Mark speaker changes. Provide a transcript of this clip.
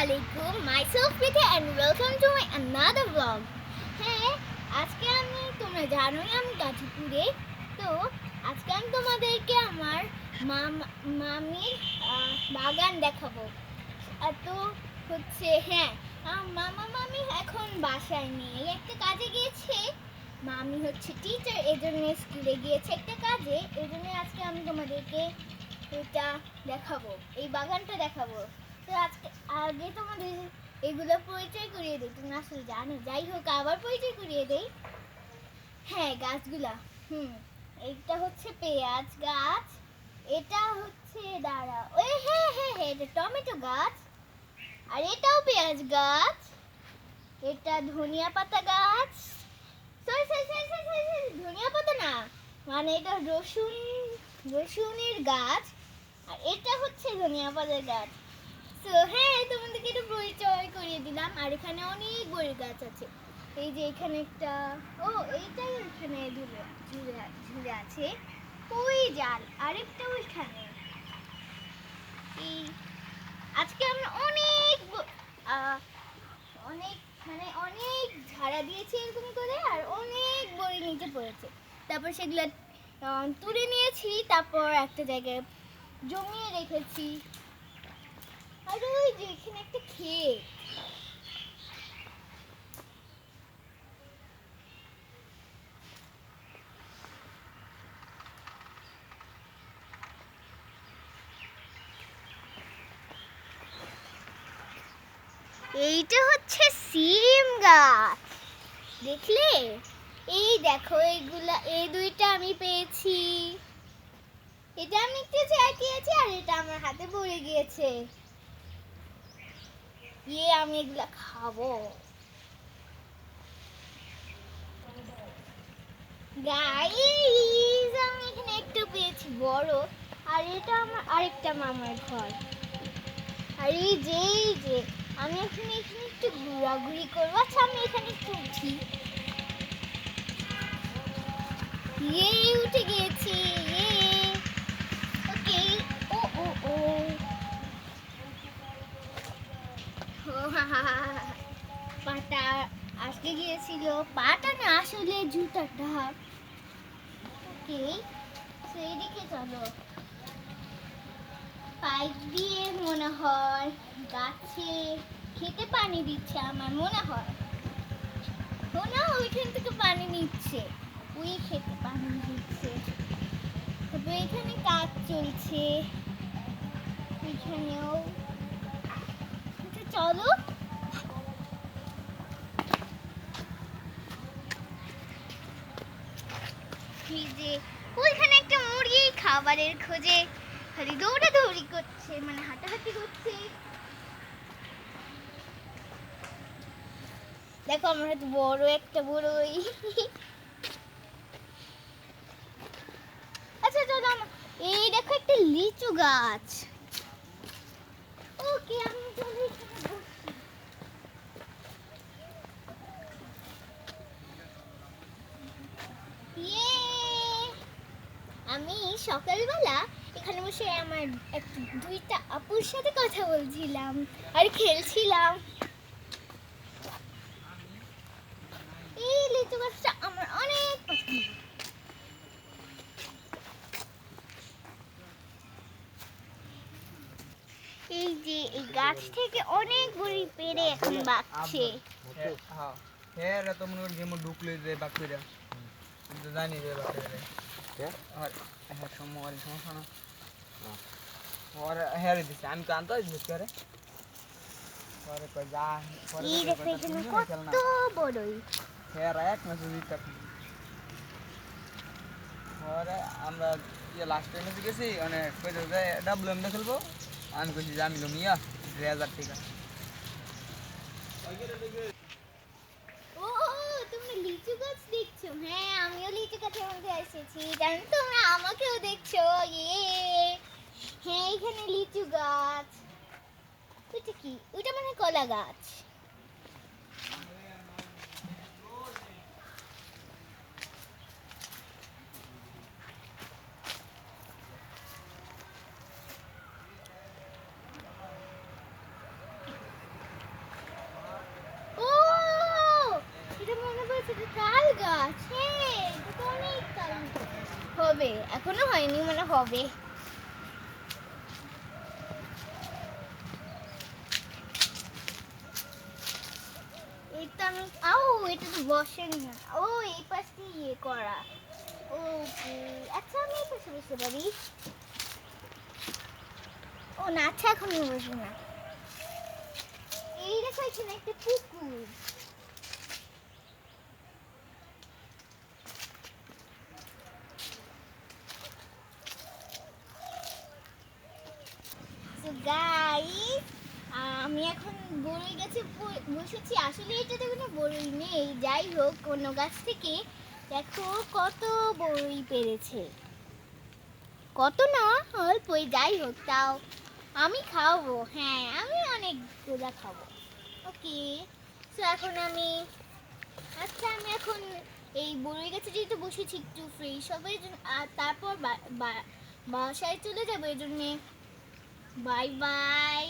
Speaker 1: Assalamualaikum, myself Priti and welcome to my another vlog. হ্যাঁ, আজকে তোমরা জানোই আমি গাজীপুরে। তো আজকে আমি তোমাদেরকে আমার মামির বাগান দেখাবো। তো মামি এখন বাসায় নেই, একটা কাজে গিয়েছে। মামি টিচার, এজন্য স্কুলে গিয়েছে একটা কাজে। এজন্য আজকে আমি তোমাদেরকে এটা দেখাবো, এই বাগানটা দেখাবো। তো আগে তোমাদের এগুলো পরিচয় করিয়ে দিই, তুমি আসলে জানো। যাই হোক, আবার পরিচয় করিয়ে দেই। হ্যাঁ, গাছগুলা এইটা পেঁয়াজ গাছ, এটা এটা টমেটো গাছ, আর এটাও পেঁয়াজ গাছ, এটা ধনিয়া পাতা গাছ। ধনিয়া পাতা না, মানে এটা রসুনের গাছ, আর এটা ধনিয়া পাতার গাছ। তো হ্যাঁ, তোমাদেরকে একটু পরিচয় করিয়ে দিলাম। আর এখানে অনেক বড়ি গাছ আছে। এই যে এখানে একটা, এইটাই এখানে ঝুলে আছে। ওই জাল আরেকটা ওইখানে। এই আজকে আমরা অনেক অনেক ঝাড়া দিয়েছি এরকম করে, আর অনেক বড়ি নিচে পড়েছে। তারপর সেগুলো তুলে নিয়েছি, তারপর একটা জায়গায় জমিয়ে রেখেছি। আর ওই যে এখানে একটা ক্ষেত। এইটা সিম গাছ, দেখলে? এই দেখো, এই দুইটা আমি পেয়েছি। এটা আমি একটু চাকিয়েছি, আর এটা আমার হাতে পড়ে গিয়েছে। আমি এগুলা খাবো। গাইস, আমি এখানে একটু পেয়েছি বড়। আর এটা আমার আরেকটা মামার ঘর। আর এই যে আমি এখানে একটু ঘোরাঘুরি করবো। আচ্ছা, আমি এখানে একটু উঠি। উঠে গিয়েছি। ওকে। ও ও ও পাটা আজকে গিয়েছিল। পাটা না, আসলে জুতাটা। ওকে, সেইদিকে চলো। পাইপ দিয়ে মনে হয় গাছে খেতে পানি দিচ্ছে, আমার মনে হয়। ওইখান থেকে পানি নিচ্ছে, ওই খেতে পানি দিচ্ছে। তারপরে এখানে কাজ চলছে, এখানেও। চলো। ওইখানে একটা মুরগি খাবারের খোঁজে খালি দৌড়াদৌড়ি করছে, মানে হাঁটাহাঁটি করছে। দেখো, আমার হাতে বড় একটা বড়ই। আচ্ছা চলো, এই দেখো একটা লিচু গাছ। ওকে, আমি চলো এখানে বসি। আমি সকালবেলা এখানে বসে আমার দুইটা আপুর সাথে কথা বলছিলাম আর খেলছিলাম। এই লিচু গাছটা আমার অনেক পছন্দ। এই যে এই গাছ থেকে অনেক বড়ি পেড়ে এখন বাকছে।
Speaker 2: হ্যাঁ, তো মনে করি যেমন ঢুকলে যে বাক করে জানি যে বাক করে। আর হ্যাঁ, সমস্যা না। और हेर दिस আমি তো আনতে দিস করে। পরে কই যা, পরে
Speaker 1: কত বড়ই।
Speaker 2: হের এক মাসে দিতে। পরে আমরা লাস্ট টাইমে গেছি, মানে কই যে ডাবলএম দে খেলবো। আমি কইছি যে আমি লমিয়া 2000 টাকা।
Speaker 1: ও, তুমি লিচু গাছ দেখছো? হ্যাঁ, আমিও লিচু গাছের মধ্যে এসেছি। জানো, তোমরা আমাকেও দেখছো। হ্যাঁ, এখানে লিচু গাছ। ওইটা কি? ওইটা মানে কলা গাছ। হবে, এখনো হয়নি, মানে হবে। এটা আমি এটা তো বসেনি না। ও এই পাশ দিয়ে ইয়ে করা। ওকে, আচ্ছা আমি এই পাশে বসতে পারি। ও না, আচ্ছা এখন আমি বসবো না। এই দেখো এখানে একটা পুকুর। So guys, আমি এখন বড়ই গাছে বসেছি। আসলে এটাতে কোনো বড়ই নেই, যাই হোক অন্য গাছ থেকে দেখো কত বড়ই পেরেছে। কত না, অল্পই, যাই হোক তাও আমি খাবো। হ্যাঁ, আমি অনেকগুলা খাবো। ওকে, তো এখন আমি আমি এখন এই বড়ই গাছে যেহেতু বসেছি একটু ফ্রেশ হবে আর তারপর বাসায় চলে যাবো। এই জন্যে বাই বাই।